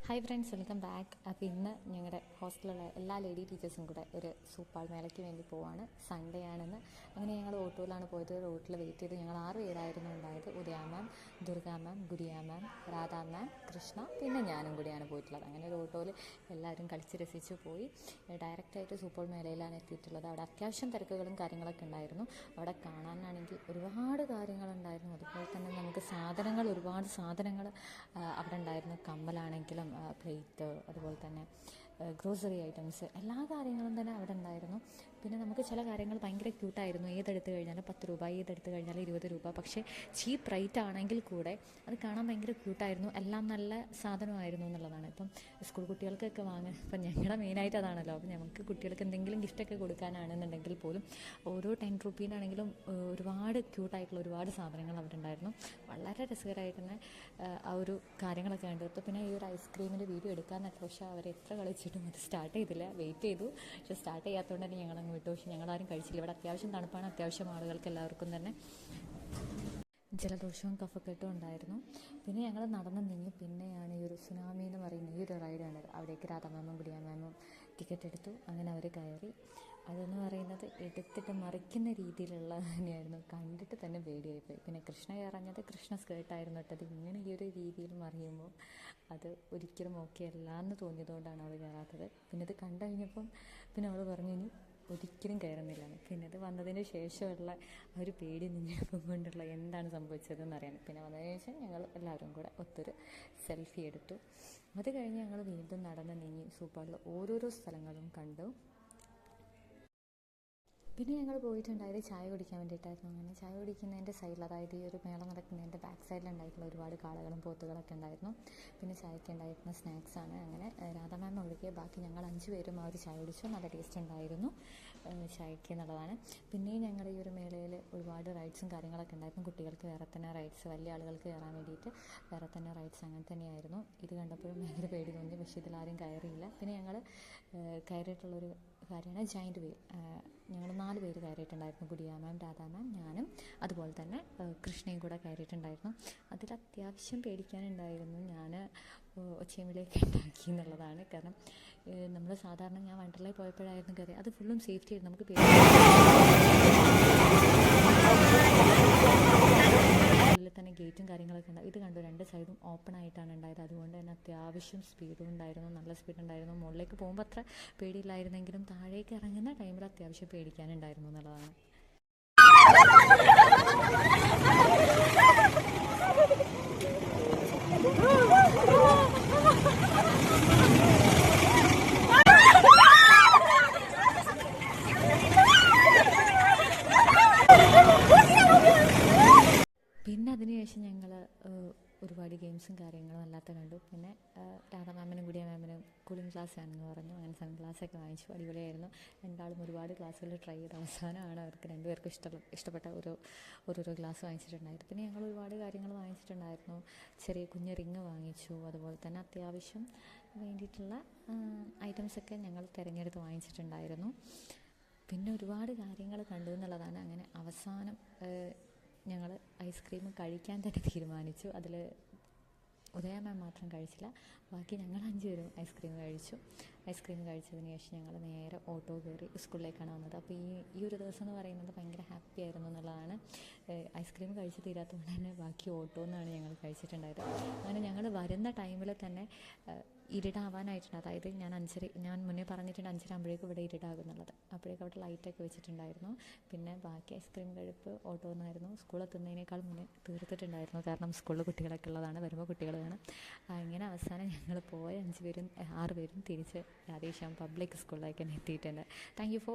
Hi friends, welcome back. അപ്പോൾ ഇന്ന് ഞങ്ങളുടെ ഹോസ്റ്റലിലുള്ള എല്ലാ ലേഡി ടീച്ചേഴ്സും കൂടെ ഒരു സൂപ്പാൾ മേളയ്ക്ക് വേണ്ടി പോവാണ്. സൺഡേ ആണെന്ന്. അങ്ങനെ ഞങ്ങൾ ഓട്ടോയിലാണ് പോയത്. റോട്ടിൽ വെയിറ്റ് ചെയ്ത് ഞങ്ങൾ 6 പേരായിരുന്നു ഉണ്ടായത്. ഉദയ മാം, ദുർഗ മാം, ഗുരിയ മാം, രാധാ മാം, കൃഷ്ണ, പിന്നെ ഞാനും കൂടിയാണ് പോയിട്ടുള്ളത്. അങ്ങനെ ഒരു ഓട്ടോയിൽ എല്ലാവരും കളിച്ച് രസിച്ച് പോയി. ഡയറക്റ്റായിട്ട് സൂപ്പാൾ മേളയിലാണ് എത്തിയിട്ടുള്ളത്. അവിടെ അത്യാവശ്യം തിരക്കുകളും കാര്യങ്ങളൊക്കെ ഉണ്ടായിരുന്നു. അവിടെ കാണാനാണെങ്കിൽ ഒരുപാട് കാര്യങ്ങളുണ്ടായിരുന്നു. അതുപോലെ തന്നെ നമുക്ക് ഒരുപാട് സാധനങ്ങൾ അവിടെ ഉണ്ടായിരുന്നു. കമ്മലാണെങ്കിലും പ്ലേറ്റ്, അതുപോലെ തന്നെ ഗ്രോസറി ഐറ്റംസ്, എല്ലാ കാര്യങ്ങളും തന്നെ അവിടെ ഉണ്ടായിരുന്നു. പിന്നെ നമുക്ക് ചില കാര്യങ്ങൾ ഭയങ്കര ക്യൂട്ടായിരുന്നു. ഏതെടുത്ത് കഴിഞ്ഞാലും 10 രൂപ, ഏതെടുത്ത് കഴിഞ്ഞാലും 20 രൂപ. പക്ഷേ ചീപ്പ് റേറ്റ് ആണെങ്കിൽ കൂടെ അത് കാണാൻ ഭയങ്കര ക്യൂട്ടായിരുന്നു. എല്ലാം നല്ല സാധനമായിരുന്നു എന്നുള്ളതാണ്. ഇപ്പം സ്കൂൾ കുട്ടികൾക്കൊക്കെ ഇപ്പം ഞങ്ങളുടെ മെയിനായിട്ട് അതാണല്ലോ. അപ്പം നമുക്ക് കുട്ടികൾക്ക് എന്തെങ്കിലും ഗിഫ്റ്റൊക്കെ കൊടുക്കാനാണെന്നുണ്ടെങ്കിൽ പോലും ഓരോ 10 റുപ്പീനാണെങ്കിലും ഒരുപാട് ക്യൂട്ടായിട്ടുള്ള ഒരുപാട് സാധനങ്ങൾ അവിടെ ഉണ്ടായിരുന്നു. വളരെ രസകരമായിട്ട് തന്നെ ആ ഒരു കാര്യങ്ങളൊക്കെ കണ്ടെടുത്തു. പിന്നെ ഈ ഒരു ഐസ്ക്രീമിൻ്റെ വീഡിയോ എടുക്കാമെന്നൊക്കെ, പക്ഷേ അവർ എത്ര കളിച്ചിട്ടും അത് സ്റ്റാർട്ട് ചെയ്തില്ല. വെയിറ്റ് ചെയ്തു, പക്ഷേ സ്റ്റാർട്ട് ചെയ്യാത്തതുകൊണ്ട് തന്നെ ഞങ്ങളങ്ങ് വിട്ടു. പക്ഷേ ഞങ്ങളാരും കഴിച്ചില്ല. ഇവിടെ അത്യാവശ്യം തണുപ്പാണ്. അത്യാവശ്യം ആളുകൾക്ക് എല്ലാവർക്കും തന്നെ ജലദോഷവും കഫക്കെട്ടും ഉണ്ടായിരുന്നു. പിന്നെ ഞങ്ങൾ നടന്നു നീങ്ങി. പിന്നെയാണ് ഈ ഒരു സുനാമി എന്ന് പറയുന്ന ഈ ഒരു റൈഡാണ്. അവിടേക്ക് രാധാ മാമും ഗുഡിയ മാമും ടിക്കറ്റ് എടുത്തു. അങ്ങനെ അവർ കയറി. അതെന്ന് പറയുന്നത് എടുത്തിട്ട് മറിക്കുന്ന രീതിയിലുള്ള തന്നെയായിരുന്നു. കണ്ടിട്ട് തന്നെ പേടിയായിപ്പോയി. പിന്നെ കൃഷ്ണ കയറഞ്ഞത് കൃഷ്ണ സ്കേർട്ടായിരുന്നു ഇട്ടത്. ഇങ്ങനെ ഈ ഒരു രീതിയിൽ മറിയുമ്പോൾ അത് ഒരിക്കലും ഓക്കെ അല്ല എന്ന് തോന്നിയതുകൊണ്ടാണ് അവൾ കയറാത്തത്. പിന്നെ ഇത് കണ്ടു കഴിഞ്ഞപ്പം പിന്നെ അവൾ പറഞ്ഞു ഇനി ഒരിക്കലും കയറുന്നില്ല. പിന്നെ ഇത് വന്നതിന് ശേഷമുള്ള ആ ഒരു പേടി നിന്നപ്പം കൊണ്ടുള്ള എന്താണ് സംഭവിച്ചതെന്ന് അറിയാൻ. പിന്നെ വന്നതിന് ശേഷം ഞങ്ങൾ എല്ലാവരും കൂടെ ഒത്തൊരു സെൽഫി എടുത്തു. അത് കഴിഞ്ഞ് ഞങ്ങൾ വീണ്ടും നടന്ന് നീങ്ങി സൂപ്പാളിൽ ഓരോരോ സ്ഥലങ്ങളും കണ്ടു. പിന്നെ ഞങ്ങൾ പോയിട്ടുണ്ടായത് ചായ കുടിക്കാൻ വേണ്ടിയിട്ടായിരുന്നു. അങ്ങനെ ചായ കുടിക്കുന്നതിൻ്റെ സൈഡിൽ, അതായത് ഈ ഒരു മേള നടക്കുന്നതിൻ്റെ ബാക്ക് സൈഡിലുണ്ടായിട്ടുള്ള ഒരുപാട് കാളകളും പോത്തുകളൊക്കെ ഉണ്ടായിരുന്നു. പിന്നെ ചായക്ക് ഉണ്ടായിരുന്ന സ്നാക്സാണ്. അങ്ങനെ രാധാ മാം ഒഴികെ ബാക്കി ഞങ്ങൾ 5 പേരും ആ ഒരു ചായ കുടിച്ചു. നല്ല ടേസ്റ്റ് ഉണ്ടായിരുന്നു ചായക്ക് എന്നുള്ളതാണ്. പിന്നെയും ഞങ്ങളുടെ ഈ ഒരു മേളയിൽ ഒരുപാട് റൈഡ്സും കാര്യങ്ങളൊക്കെ ഉണ്ടായിരുന്നു. കുട്ടികൾക്ക് വേറെ തന്നെ റൈഡ്സ്, വലിയ ആളുകൾക്ക് കയറാൻ വേണ്ടിയിട്ട് വേറെ തന്നെ റൈഡ്സ് അങ്ങനെ തന്നെയായിരുന്നു. ഇത് കണ്ടപ്പോഴും ഭയങ്കര പേടി തോന്നി. പക്ഷേ ഇതിലാരും കയറിയില്ല. പിന്നെ ഞങ്ങൾ കയറിയിട്ടുള്ളൊരു കാര്യമാണ് ജയൻറ്റ് വീൽ. ഞങ്ങൾ 4 പേര് കയറിയിട്ടുണ്ടായിരുന്നു. ഗുഡിയ മാം, രാധാ മാം, ഞാനും അതുപോലെ തന്നെ കൃഷ്ണയും കൂടെ കയറിയിട്ടുണ്ടായിരുന്നു. അതിൽ അത്യാവശ്യം പേടിക്കാനുണ്ടായിരുന്നു. ഞാൻ ഒച്ചയമിലേക്ക് ഉണ്ടാക്കി എന്നുള്ളതാണ്. കാരണം നമ്മൾ സാധാരണ ഞാൻ വണ്ടർലയിൽ പോയപ്പോഴായിരുന്നു കയറി. അത് ഫുള്ളും സേഫ്റ്റി ആയിരുന്നു. നമുക്ക് ഉള്ളിൽ തന്നെ ഗേറ്റും കാര്യങ്ങളൊക്കെ ഉണ്ടാവും. ഇത് കണ്ടു, 2 സൈഡും ഓപ്പൺ ആയിട്ടാണ് ഉണ്ടായത്. അതുകൊണ്ട് തന്നെ അത്യാവശ്യം സ്പീഡും ഉണ്ടായിരുന്നു, നല്ല സ്പീഡുണ്ടായിരുന്നു. മുകളിലേക്ക് പോകുമ്പോൾ അത്ര പേടിയില്ലായിരുന്നെങ്കിലും താഴേക്ക് ഇറങ്ങുന്ന ടൈമിൽ അത്യാവശ്യം പേടിക്കാനുണ്ടായിരുന്നു എന്നുള്ളതാണ്. പിന്നെ അതിനുശേഷം ഞങ്ങൾ ഒരുപാട് ഗെയിംസും കാര്യങ്ങളും അല്ലാത്ത കണ്ടു. പിന്നെ രാധാ മാമിനും ഗുഡിയ മാമിനും കൂളിംഗ് ഗ്ലാസ് ആണെന്ന് പറഞ്ഞു. അങ്ങനെ സൺ ഗ്ലാസ്സൊക്കെ വാങ്ങിച്ചു. അടിപൊളിയായിരുന്നു. രണ്ടാളും ഒരുപാട് ക്ലാസ്സുകൾ ട്രൈ ചെയ്ത് അവസാനമാണ് അവർക്ക് 2 പേർക്കും ഇഷ്ടപ്പെട്ട ഓരോരോ ഗ്ലാസ് വാങ്ങിച്ചിട്ടുണ്ടായിരുന്നു. പിന്നെ ഞങ്ങൾ ഒരുപാട് കാര്യങ്ങൾ വാങ്ങിച്ചിട്ടുണ്ടായിരുന്നു. ചെറിയ കുഞ്ഞ് റിങ് വാങ്ങിച്ചു. അതുപോലെ തന്നെ അത്യാവശ്യം വേണ്ടിയിട്ടുള്ള ഐറ്റംസൊക്കെ ഞങ്ങൾ തിരഞ്ഞെടുത്ത് വാങ്ങിച്ചിട്ടുണ്ടായിരുന്നു. പിന്നെ ഒരുപാട് കാര്യങ്ങൾ കണ്ടു എന്നുള്ളതാണ്. അങ്ങനെ അവസാനം ഞങ്ങൾ ഐസ്ക്രീം കഴിക്കാൻ തന്നെ തീരുമാനിച്ചു. അതിൽ ഉദയ മാം മാത്രം കഴിച്ചില്ല. ബാക്കി ഞങ്ങൾ 5 പേരും ഐസ്ക്രീം കഴിച്ചു. ഐസ്ക്രീം കഴിച്ചതിന് ശേഷം ഞങ്ങൾ നേരെ ഓട്ടോ കയറി സ്കൂളിലേക്കാണ് വന്നത്. അപ്പോൾ ഈ ഒരു ദിവസം എന്ന് പറയുന്നത് ഭയങ്കര ഹാപ്പി ആയിരുന്നു എന്നുള്ളതാണ്. ഐസ്ക്രീം കഴിച്ച് തീരാത്തതുകൊണ്ട് തന്നെ ബാക്കി ഓട്ടോ എന്നാണ് ഞങ്ങൾ കഴിച്ചിട്ടുണ്ടായത്. അങ്ങനെ ഞങ്ങൾ വരുന്ന ടൈമിൽ തന്നെ ഇരുടാവാനായിട്ടുണ്ട്. അതായത് ഞാൻ മുന്നേ പറഞ്ഞിട്ടുണ്ട് 5:30 ആകുമ്പോഴേക്കും ഇവിടെ ഇരുടാകുന്നുള്ളത്. അപ്പോഴേക്കും അവിടെ ലൈറ്റൊക്കെ വെച്ചിട്ടുണ്ടായിരുന്നു. പിന്നെ ബാക്കി ഐസ്ക്രീം കഴിപ്പ് ഓട്ടോ എന്നായിരുന്നു. സ്കൂളെത്തുന്നതിനേക്കാൾ മുന്നേ തീർത്തിട്ടുണ്ടായിരുന്നു. കാരണം സ്കൂളിൽ കുട്ടികളൊക്കെ ഉള്ളതാണ്, വരുമ്പോൾ കുട്ടികൾ വേണം. അങ്ങനെ അവസാനം ഞങ്ങൾ പോയ 6 പേരും തിരിച്ച് രാധേശ്യാം പബ്ലിക് സ്കൂളിലേക്ക് തന്നെ എത്തിയിട്ടുണ്ട്. Thank you for